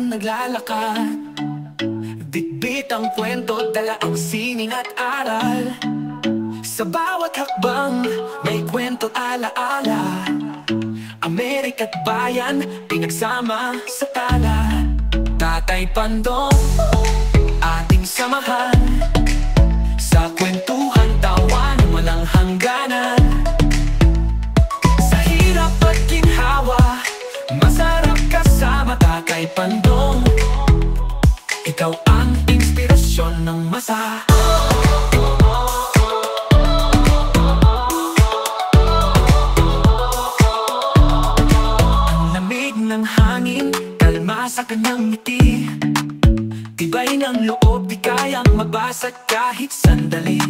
naglalakad. Bitbit ang kwento, dala ang sining at aral. Sa bawat hakbang, may kwento alaala. Amerika't bayan, pinagsama sa tala. Tatay Pandong, ating samahan. Sa kwentuhan, tawan, walang hangganan. Sa hirap at ginhawa, masarap kasama Tatay Pandong. Ikaw ang inspirasyon ng masa. Ang lamig ng hangin, kalma sa kanyang ngiti. Tibay ng loob, di kayang mabasag kahit sandali.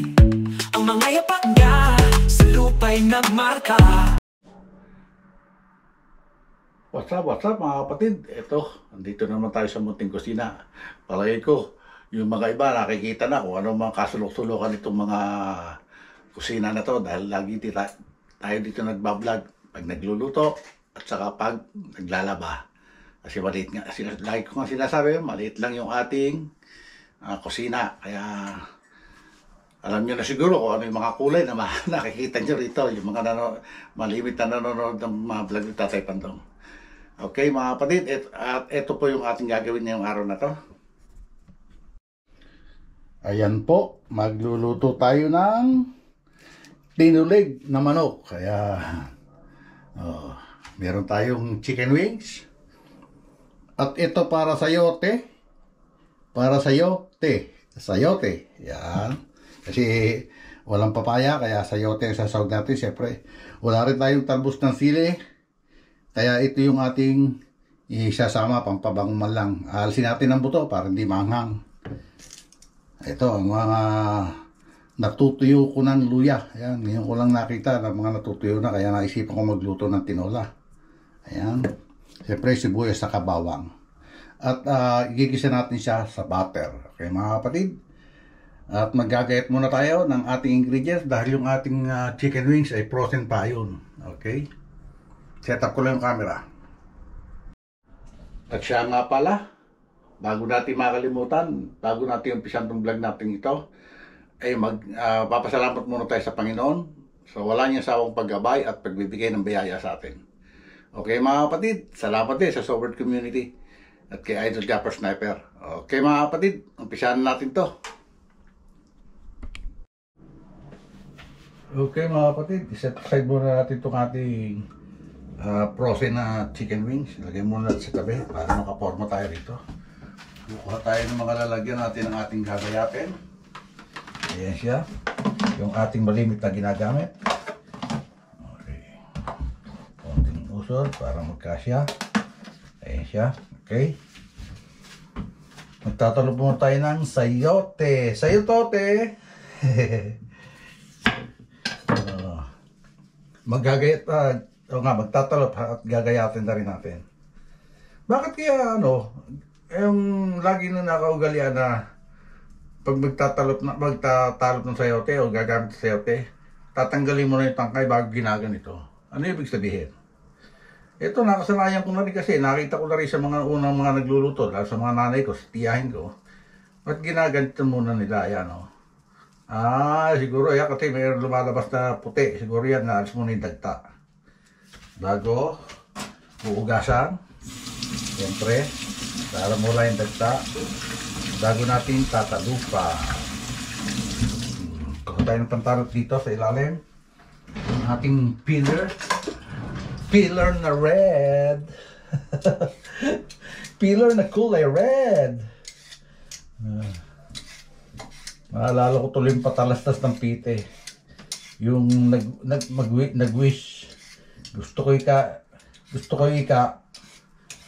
Ang mga yapak niya sa lupa'y nagmarka. What's up mga kapatid? Ito, andito naman tayo sa munting kusina. Palagay ko, yung mga iba nakikita na kung ano mga kasulok-sulukan itong mga kusina na to. Dahil lagi tayo dito nagbablog pag nagluluto at saka pag naglalaba. Kasi maliit nga, lagi ko nga sinasabi, maliit lang yung ating kusina. Kaya alam nyo na siguro kung ano yung mga kulay na nakikita nyo rito. Yung mga malimit na nanonood ng mga vlog ni Tatay Pandong. Okay mga kapatid, at ito po yung ating gagawin ngayong araw na to. Ayan po, magluluto tayo ng tinulig na manok. Kaya meron tayong chicken wings. At ito para sayote. Para sayote. Sayote. Yan. Kasi walang papaya, kaya sayote ang sasawag natin. Siyempre, wala rin tayong talbos ng sili. Kaya ito yung ating isasama, pampabango man lang. Alisin natin ang buto para hindi manghang. Ito ang mga natutuyo ko ng luya. Ayan, ngayon ko lang nakita na mga natutuyo na, kaya naisipan ko magluto ng tinola. Ayan. Siyempre sibuyas sa bawang. At igigisa natin siya sa butter. Okay mga kapatid? At maggagayat muna tayo ng ating ingredients dahil yung ating chicken wings ay frozen pa yun. Okay? Set up ko lang yung camera. At siya nga pala, bago natin makalimutan, bago natin umpisan itong vlog natin ito, ay papasalamat muna tayo sa Panginoon. So wala niyang sawang paggabay at pagbibigay ng biyaya sa atin. Okay mga kapatid, salamat din sa Sobert Community at kay Idol Japper Sniper. Okay mga kapatid, umpisahan natin to. Okay mga kapatid, set aside muna natin itong ating frozen na chicken wings. Lagay muna natin sa tabi para makaporma tayo rito. Kukuha tayo ng mga lalagyan natin ng ating gagayapin. Ayan siya, yung ating malimit na ginagamit. Okay, konting usod para magkasya. Ayan siya, okay. Magtatalo muna tayo ng sayote. Sayote! Magagayat magtatalop at gagayatin na rin natin. Bakit kaya yung lagi na nakaugalian na pag magtatalop ng sayote o gagamit ng sayote, tatanggalin mo na yung tangkay bago ginaganito? Ano ibig sabihin? Ito nakasanayan ko na rin kasi nakita ko na rin sa mga unang mga nagluluto, lalo sa mga nanay ko, sa tiyahin ko. Ba't ginaganito muna nila? Ayan siguro yan kasi may lumalabas na puti. Siguro yan naalis mo na yung dagta. Bago uugasan, siyempre para mula yung dagta, bago natin tatalupa. Kuha tayo ng pantalot dito sa ilalim, yung ating peeler na red. Peeler na kulay red. Maalala ko tuloy yung patalastas ng pite, yung nag-wish. Gusto ko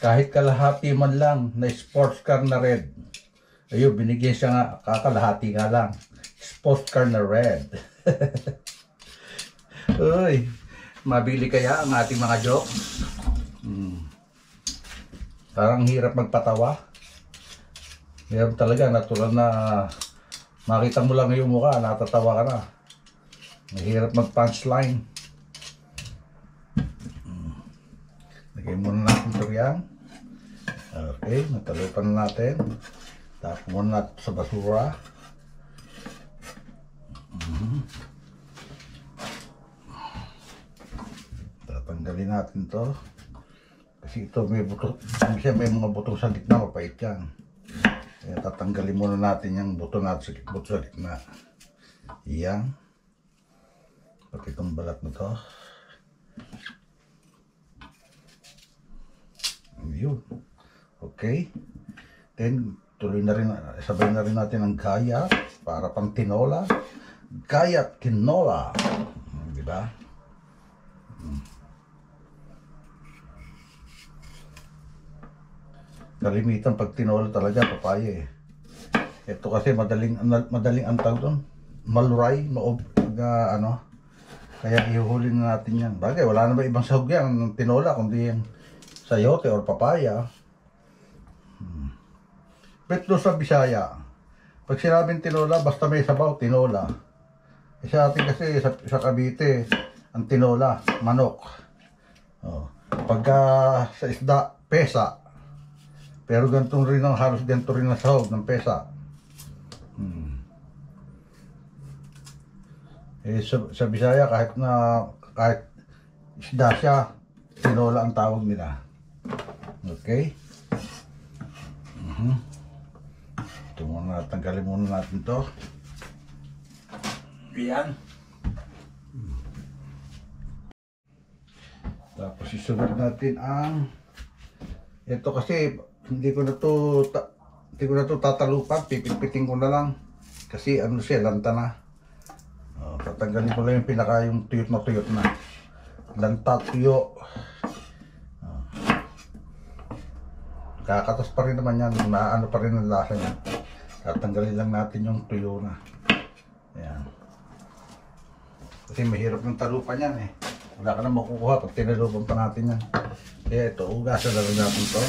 kahit kalahati man lang na sports car na red. Ayun, binigyan siya nga, kakalahati nga lang. Sports car na red. Uy, mabili kaya ang ating mga jokes? Parang hirap magpatawa. Meron talaga, natural na makita mo lang yung mukha, natatawa ka na. Mahirap mag-punchline. Lagay muna natin ito yan. Okay, natalupan na natin. Tapos muna natin sa basura. Tatanggalin natin to. Kasi ito may buto, may mga buto sa gitna, mapait yan. Kaya tatanggalin muna natin yung buto natin sa gitna. Yan. Pati itong balat na to. Yun. Okay. Then, tuloy na rin, sabay na rin natin ang gaya para pang tinola. Gaya tinola. Diba? Kalimitan pag tinola talaga, papaya eh. Ito kasi madaling ang tawag doon. Maluray, ano. Kaya ihuhuli na natin yan. Bagay, wala na ba ibang sahog yan ng tinola, kundi yung sayote or papaya. Petlo sa Bisaya. Pag sinabing tinola, basta may sabaw, tinola. E sa atin kasi, sa Cavite, ang tinola, manok. Oh. Pagka sa isda, pesa. Pero ganito rin ang halos ganito rin ang sahog ng pesa. Eh, sa Bisaya, kahit isda siya, tinola ang tawag nila. Okay? Ito muna, tanggalin muna natin to. Yan. Tapos isunod natin ang ito kasi hindi ko na to tatalupan, pipitpitin ko na lang kasi ano siya, lanta na. Tatanggalin ko lang yung pinaka yung tuyot na lanta, tuyo. Kakatas pa rin naman yan, ano pa rin ang lasa niya. Tatanggalin lang natin yung tuyo na. Ayan. Kasi mahirap ng talupan yan eh. Wala ka na makukuha pag tinalupan pa natin yan. Kaya ito, ugasan na rin natin ito.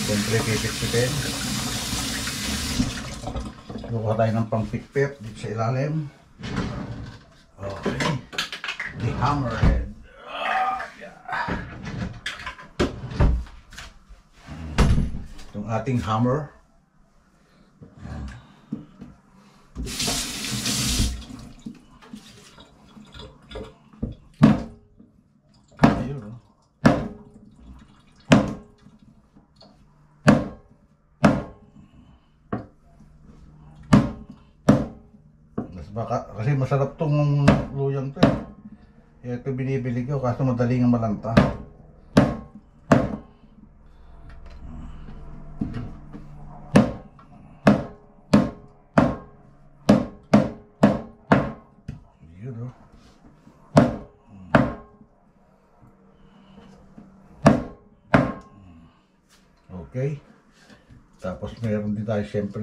Siyempre pipit-pitin. Kukuha tayo ng pangpitpit dito sa ilalim. Okay. The hammerhead. Itong ating hammer. Ayun, oh. Kasi masarap tong luyang to eh. Ito binibili ko kaso madaling ang malanta. Yun, oh. Okay. Tapos meron din tayo siyempre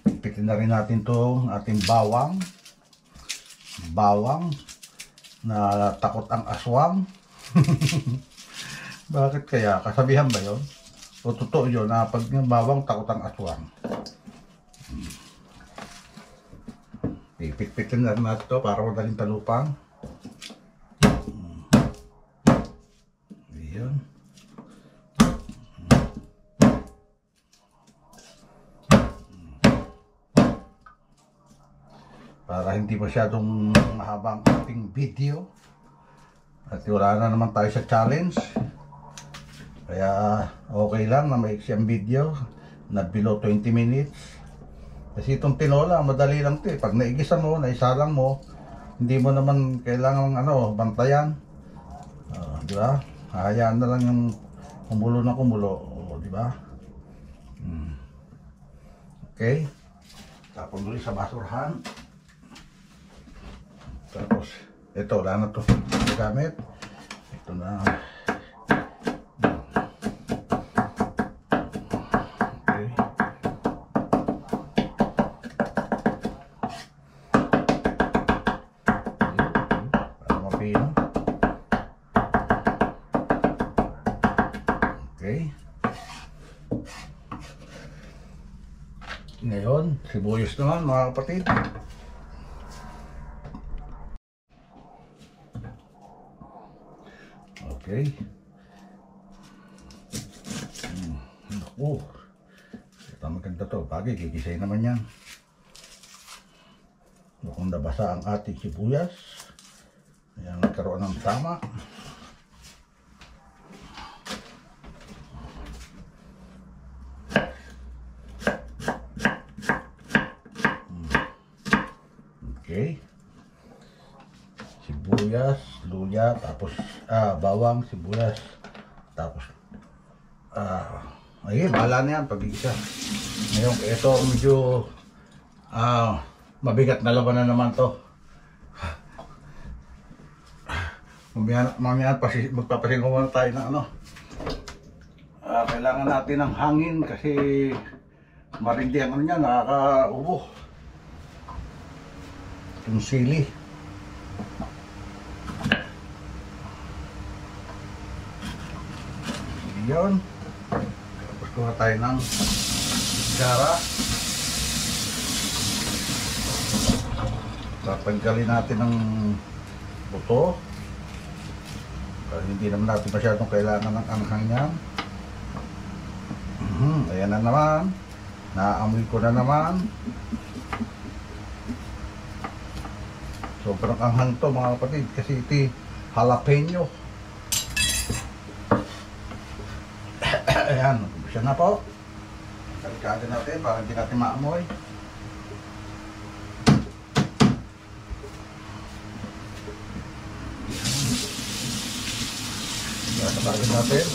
pipitin na rin natin itong ating bawang na takot ang aswang. Bakit kaya? Kasabihan ba yun? O totoo yun na pag yung bawang takot ang aswang? Pipit-pitin na rin natin ito para madaling talupang. Ayan. Para hindi masyadong mahabang ating video. At wala na naman tayo sa challenge. Kaya okay lang na maiksi ang video na below 20 minutes. Kasi itong tinola, madali lang ito eh. Pag naigisa mo, naisalang mo, hindi mo naman kailangan bantayan. Di ba? Hayaan na lang yung kumulo na kumulo. Di ba? Okay. Tapos ulit sa basurahan. Tapos, ito, wala na ito gamit. Ito na. Okay. Para mapino. Okay. Ngayon, sibuyas naman mga kapatid. Okay. Oh, ito maganda to. Bagay, gigisay naman yan. Mukhang nabasa ang ating sibuyas. Ayan, nagkaroon ng tama. Okay. Sibuyas, luya, tapos bawang, sibuyas, tapos ayun, bahala na yan pag-isa. Ngayon, ito medyo mabigat na laban na naman to. Mamaya magpapasin ko muna tayo ng ano. Kailangan natin ng hangin kasi marindi ang ano niya, nakakaubo. Yung sili. Yun. Tapos kuha tayo ng gara. Tatanggalin natin ng buto. Hindi naman natin masyadong kailangan ng anghang yan. Ayan na naman. Naamoy ko na naman. Sobrang anghang to mga kapatid kasi ito jalapeno. Ayan, umpisa na po. Kalikagin natin para hindi natin maamoy. Kalikagin natin.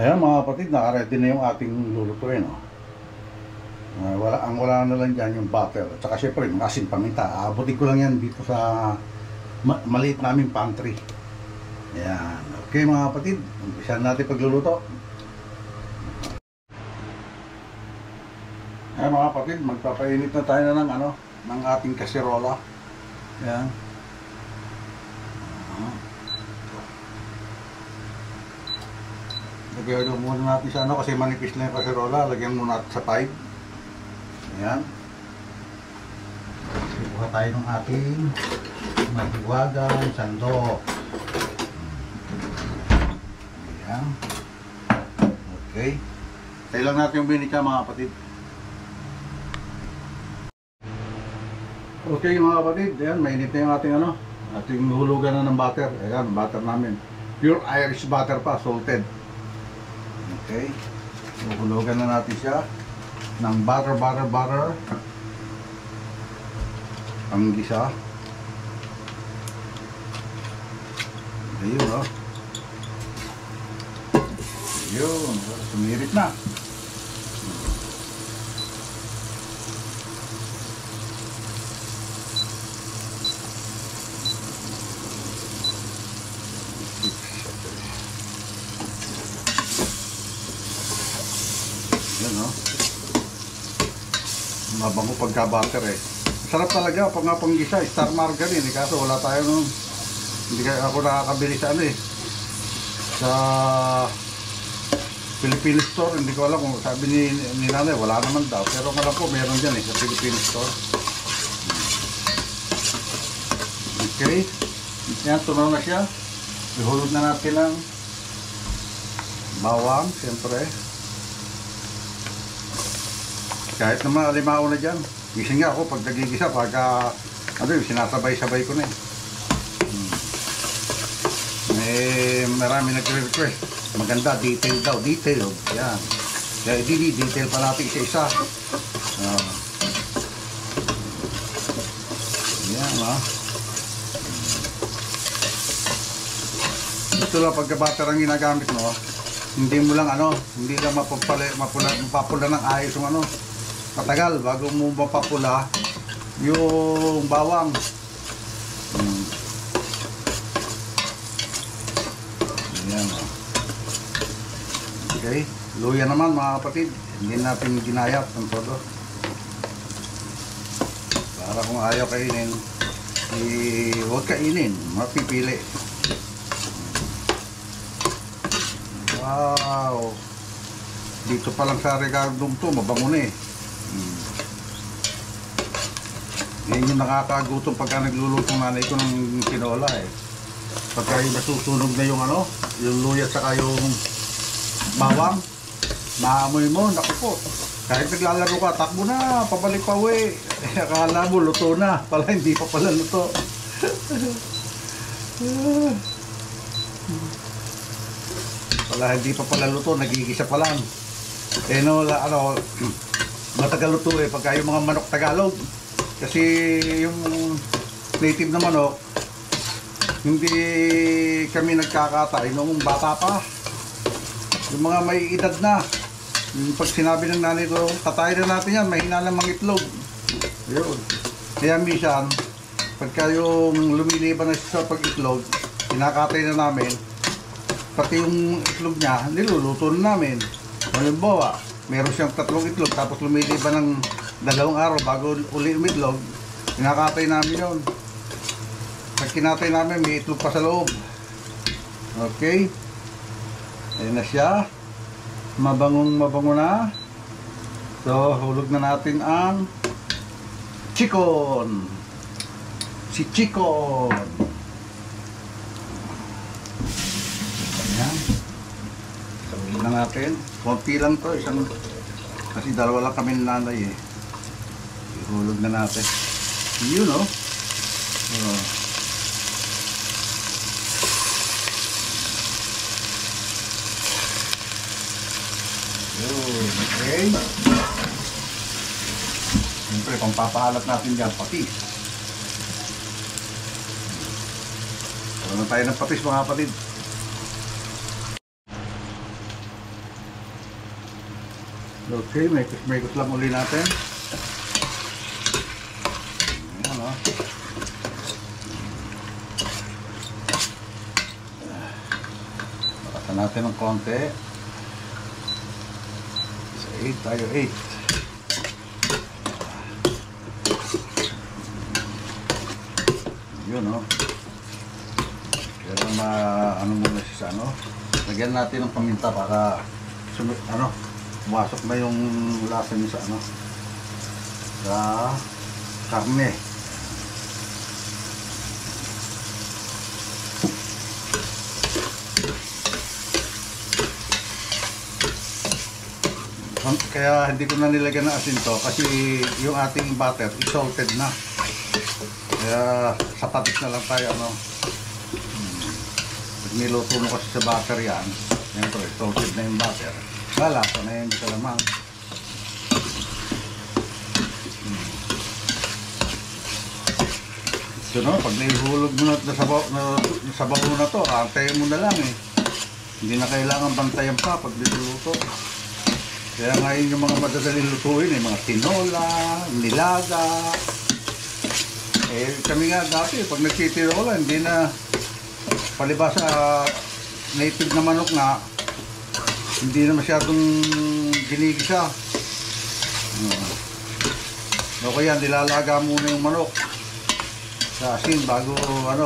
Ayan mga kapatid, naka-ready na yung ating lulutuin. Wala na lang dyan yung butter. At saka syempre, yung asin paminta. Abutin ko lang yan dito sa maliit naming pantry. Ayan. Okay mga kapatid, umpisahan natin pagluluto. Ayan mga kapatid, magpapainit na tayo na ng ating kaserola. Ayan. Lagyan muna natin sa kasi manipis na yung kaserola. Lagyan muna natin sa pipe. Ayan. Kuha tayo ng ating mahiwagang sandok. Ayan. Okay. Tayo lang natin yung binika mga kapatid. Okay mga kapatid. Ayan, mainit na yung ating ating hulugan na ng butter. Ayan, butter namin. Pure Irish butter pa, salted. Okay, hulugan na natin siya ng butter. Panggisa. Ayun, Ayun, sumirit na. Mabango pagka-butter Sarap talaga pag nga panggisa, star margarine kaso wala tayo nung hindi ako nakakabili sa sa Philippine store. Hindi ko alam kung sabi ni nanay wala naman daw, pero alam ko meron dyan sa Philippine store. Okay, yan, tunaw na siya. Ihulog na natin ng bawang, siyempre. Kahit naman alimaw na dyan. Gising nga ako pag nagigisa, pagka sinasabay-sabay ko na marami nagre-request. Maganda, detail daw, detail. Yan. Kaya detail pa natin isa-isa. Yan, Ito lang pagka-butter ang ginagamit mo. Hindi mo lang hindi lang mapapula ng ayos yung matagal bago mo mapapula yung bawang. Ayan. Okay, luya naman mga kapatid, hindi natin ginayat ng todo. Para kung ayaw kainin, huwag kainin, mapipili. Wow! Dito pa lang sa Ricardong to, mabango na eh. Yan yung nakakagutom pagka nagluluto nanay ko ng tinola eh. Pagka yung nasusunog na yung ano, yung luya saka yung bawang, maamoy mo, naku po. Kahit naglalaro ka, takbo na, pabalik pa uwi. Akala mo, luto na. Pala, hindi pa pala luto. Pala, hindi pa pala luto, nagigisa pa lang. Eh no, ano, matagal luto eh, pagka yung mga manok Tagalog. Kasi yung native na manok, hindi kami nagkakatay noong bata pa. Yung mga may edad na, pag sinabi ng nanay ko, tatay na natin yan, mahina ng mga itlog. Ayun. Kaya minsan, pagka yung lumiliban na siya sa pag-itlog, kinakatay na namin, pati yung itlog niya, niluluto na namin. Halimbawa, meron siyang 3 itlog, tapos lumiliban ng 2 araw bago uli umitlog, kinakatay namin yun. Pag kinatay namin, may itlog pa sa loob. Okay? Ayan na siya. Mabango na. So, hulog na natin ang chicken. Si chicken. Ayan. Sabihin na natin. Konti lang to. Kasi dalawa lang kami nanay eh. Ihulog na natin. Yun o. Okay. Siyempre, pampapahalat natin dyan, patis. Wala na tayo ng patis mga kapatid. Okay, may kus lang uli natin. Ayan o. Bakasan natin ng konti. 8 tayo, 8. Yun o. Kaya ano muna siya sa ano. Lagyan natin ng paminta para pumasok na yung lasa niya sa ano. Sa karne. Kaya hindi ko na nilagyan ng asin to kasi yung ating butter is salted na. Kaya sa patis na lang tayo ano. Pag niluto mo kasi sa butter yan, siyempre salted na yung butter. Lalasa na yan sa lamang. So no, pag naihulog mo na nasabaw mo na to, antayin mo na lang eh. Hindi na kailangan bantayan pa pag niluluto. Kaya ngayon yung mga madadaling lutuin, mga tinola, nilaga. Eh kami nga dati, pag nagtitinola, hindi na palibasa native na manok na, hindi na masyadong ginigisa. O kaya nilalaga muna yung manok sa asin bago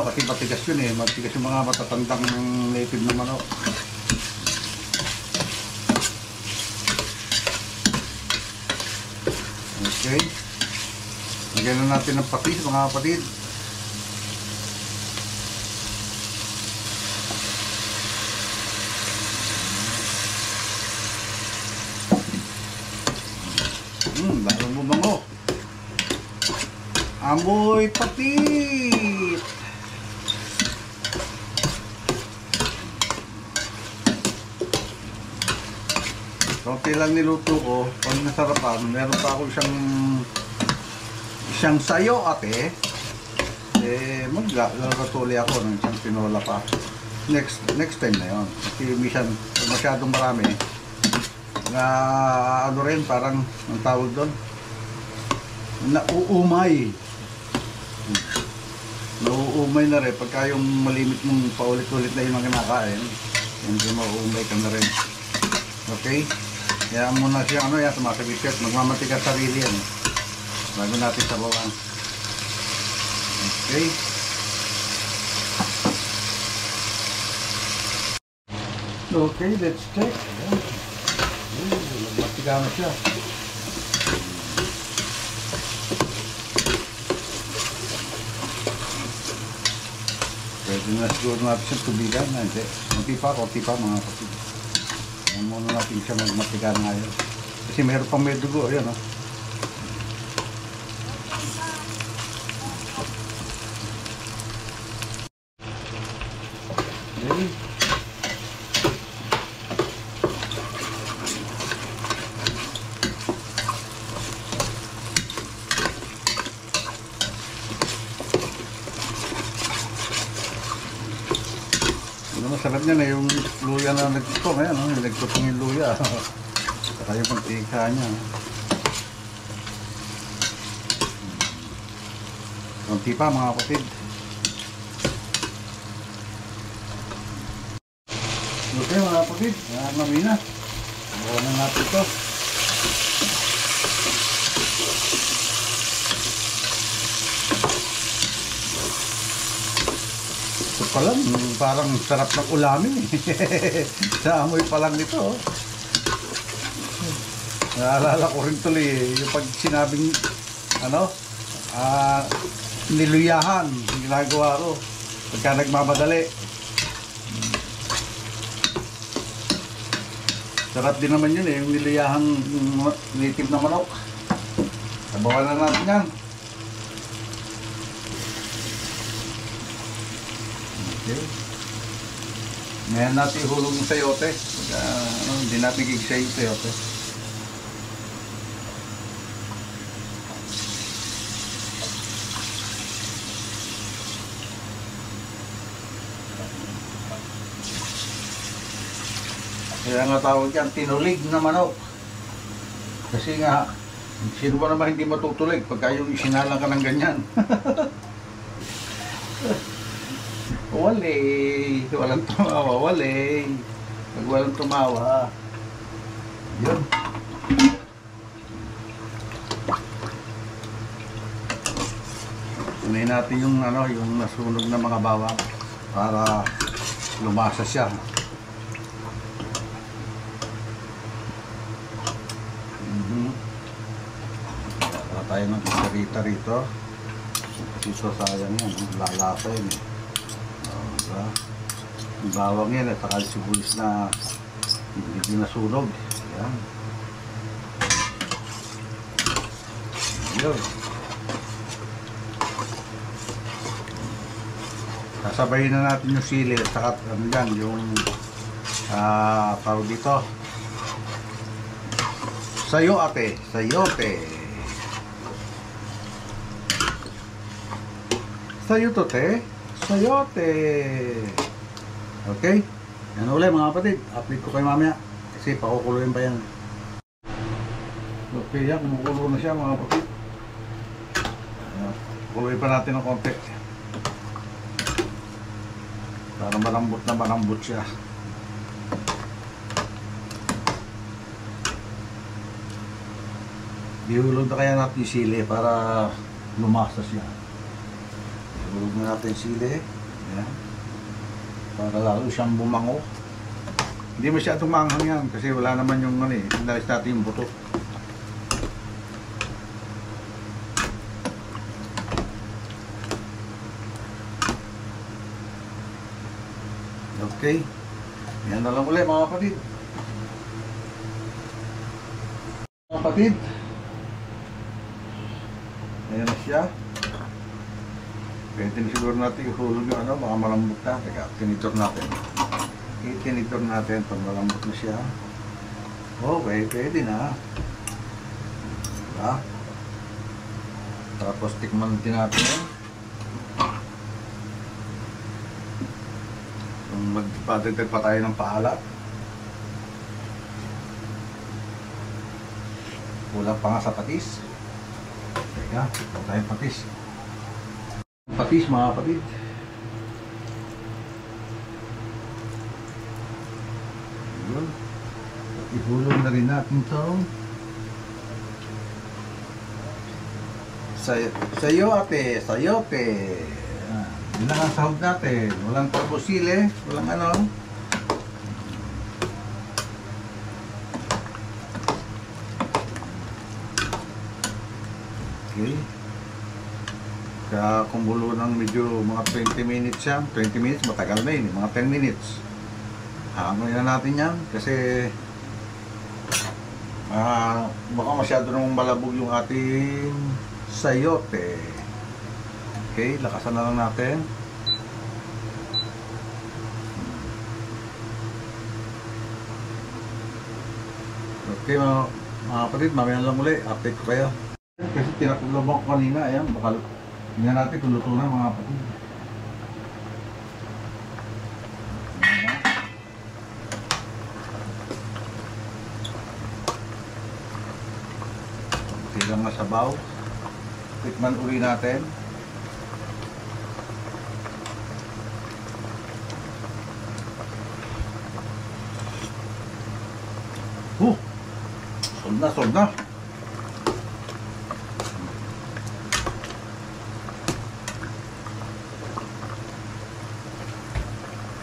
kasi matigas yun eh, matigas yung mga matatandang native na manok. Okay. Lagyan na natin ng patis mga kapatid. Lalong bumango. Amoy patis. Konti lang niluto ko. Pag nasarapan, meron pa ako isang sayo ate. Eh, maglalatuloy ako ng isang tinola pa. Next time na yun. Kasi minsan, masyadong marami. Na rin, parang, ang tawag doon, nauumay. Nauumay na rin. Pagka yung malimit mong paulit-ulit na yung mga kinakain, hindi mauumay ka na rin. Okay? Kaya muna siya, ano yan, sumasabit. Magmamatigas sarili yan. Bago natin sabawan. Okay? Okay, let's check. Ayan. Magmatigas na siya. Pwede na siguro natin siya tubigan. Hindi. Kunti pa mga kapatid. Ayan muna natin siya magmatigas ngayon. Kasi meron pang may dugo. Ayan, oh. Okay. Masarap niya na yung luya na nagtutong. Ayan, yung nagtutong yung luya. Saka yung mantika niya. Kunti pa mga kapatid. Okay mga kapatid, namin na. Buwan na natin ito. Ito pa lang, parang sarap ng ulamin eh. Sa amoy pa lang nito. Oh. Naalala ko rin tuloy yung pag sinabing ano, niluyahan, ginagawa ko pagka nagmamadali. Sarap din naman yun eh, yung niluyahan native na manok. Sabawan na natin yan. Okay. Ngayon natin ihulog yung sayote. Hindi natin gigsay yung sayote. Kaya nga tawag yan, tinulig na manok. Kasi nga, sino ba naman hindi matutulig pagka yung isinalang ka ng ganyan? Wali, walang tumawa, wali. Pag walang tumawa, yun. Tunayin natin yung ano, yung nasunog na mga bawang para lumasa siya. Wala tayo ng kisarita rito. Kasi ito sayang yan, lalasa yun eh. Yung bawang yan at saka sibuyas na hindi nasunog. Yan. Yun. Sasabayin na natin yung sili at saka ano yan, yung tawag dito. Sayote. Sayote. Sayote. Sayote. Okay? Yan ulit mga kapatid. Update ko kayo mamaya. Kasi pakukuluin pa yan. Okay yan. Kumukulo na siya mga kapatid. Kuluin pa natin ng konti. Para malambot na malambot siya. Ihulog na kaya natin yung sili para lumasa siya. Ihulog na natin yung sili. Ayan. Para lalo siyang bumango. Hindi masyadong maanghang yan kasi wala naman yung ano eh. Inalis natin yung buto. Okay. Yan na lang ulit mga kapatid. Mga kapatid. Ayan na siya. Pwede na siguro natin ihulog yung ano, baka malambot na. Teka, tinitor natin. Tinitor natin pag malambot na siya. Okay, pwede na. Diba? Tapos tikman din natin yan. Kung magpadagdag pa tayo ng paalat. Kulang pa nga sa patis. Teka, ito tayong patis. Patis mga kapatid. Yun. Ihulog na rin natin to. Sayote, sayote. Yun lang ang sahog natin. Walang turbosile, walang ano. Okay. Kaya kumulo ng medyo mga 20 minutes yan. 20 minutes, matagal na yun. Mga 10 minutes. Hangoy na natin yan kasi baka masyado nang malabog yung ating sayote. Okay, lakasan na lang natin. Okay mga kapatid, mamaya lang ulit. Update ko kayo. Kasi tinakulabang ko kanina. Ayan, baka tingnan natin kung luto na mga kapatid. Silang masabaw. Tikman uli natin. Sold na, sold na.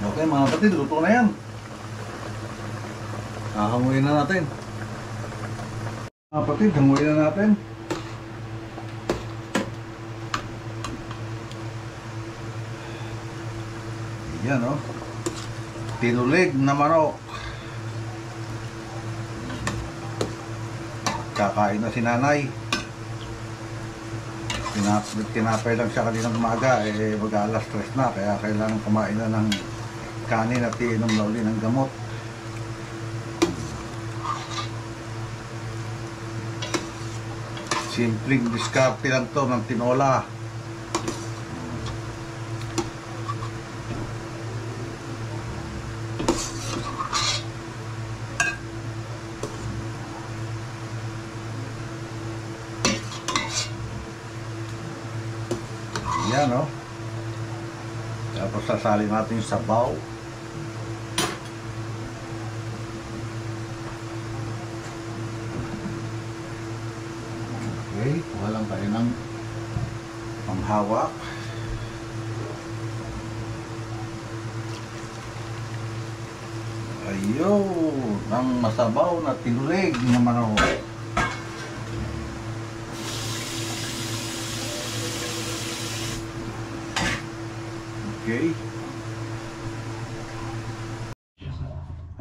Okay mga kapatid, luto na yan. Hanguin na natin. Mga kapatid, hanguin na natin. Yan o. Tinulig na manok. Kakain na si nanay. Tinapay lang siya kaninang umaga. Mag-alas 3 na. Kaya kailangan kumain na ng kanin at iinom na uli ng gamot. Simpleng diskarte lang to ng tinola. Yan o. Tapos sasali natin yung sabaw. Okay, walang tayo ng panghawak. Ayun, ang masabaw na tinulig na manok. Okay.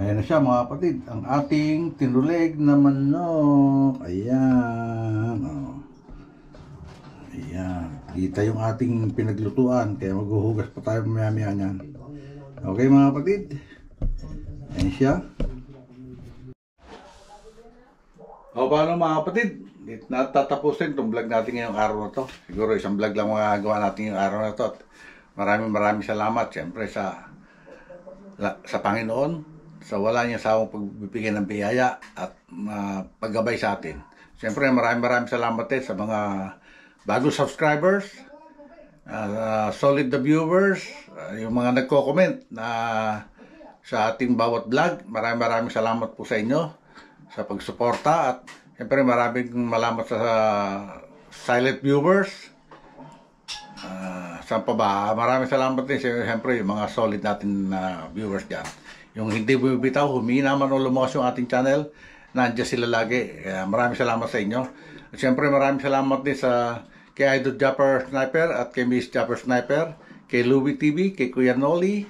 Ayan na siya mga kapatid, ang ating tinulig na manok. Ayan. Oh. Ayan. Kita yung ating pinaglutuan, kaya maghuhugas pa tayo mamaya-maya niyan. Okay mga kapatid. Ayan siya. O paano mga kapatid? Natatapusin itong vlog natin ngayong araw na to. Siguro isang vlog lang magagawa natin yung araw na to. At maraming salamat siyempre sa Panginoon sa wala niya sawang pagbibigay ng biyaya at paggabay sa atin. Siyempre maraming salamat din sa mga bagong subscribers, solid the viewers, yung mga nagko-comment na sa ating bawat vlog. Maraming salamat po sa inyo sa pagsuporta at siyempre maraming salamat sa silent viewers. Saan pa ba? Maraming salamat din siyempre yung mga solid natin na viewers dyan. Yung hindi bumibitaw, humina man o lumakas yung ating channel, nandiyan sila lagi. Maraming salamat sa inyo. At siyempre maraming salamat din sa kay Idol Japper Sniper at kay Miss Japper Sniper, kay Louie TV, kay Kuya Noli,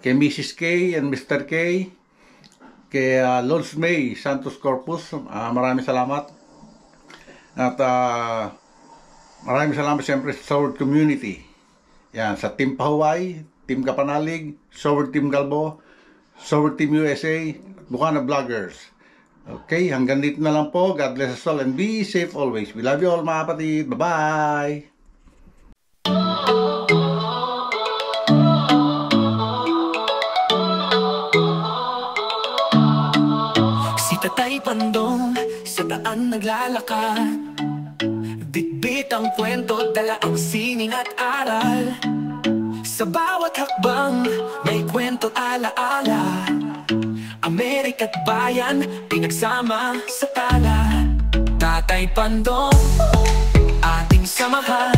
kay Mrs. K and Mr. K, kay Lods May Santos Corpus. Maraming salamat. At maraming salamat siyempre sa Sword Community. Yan, sa Team Pahuway, Team Kapanalig, Sword Team Galbo, Sword Team USA, Bukana Vloggers. Okay, hanggang dito na lang po. God bless us all and be safe always. We love you all mga kapatid. Bye-bye! Si Tatay Pandong sa daan naglalakad, bitbit ang kwento, dala ang sining at aral. Sa bawat hakbang may kwento alaala. Ang Amerika't bayan, pinagsama sa tala. Tatay Pandong, ating samahan,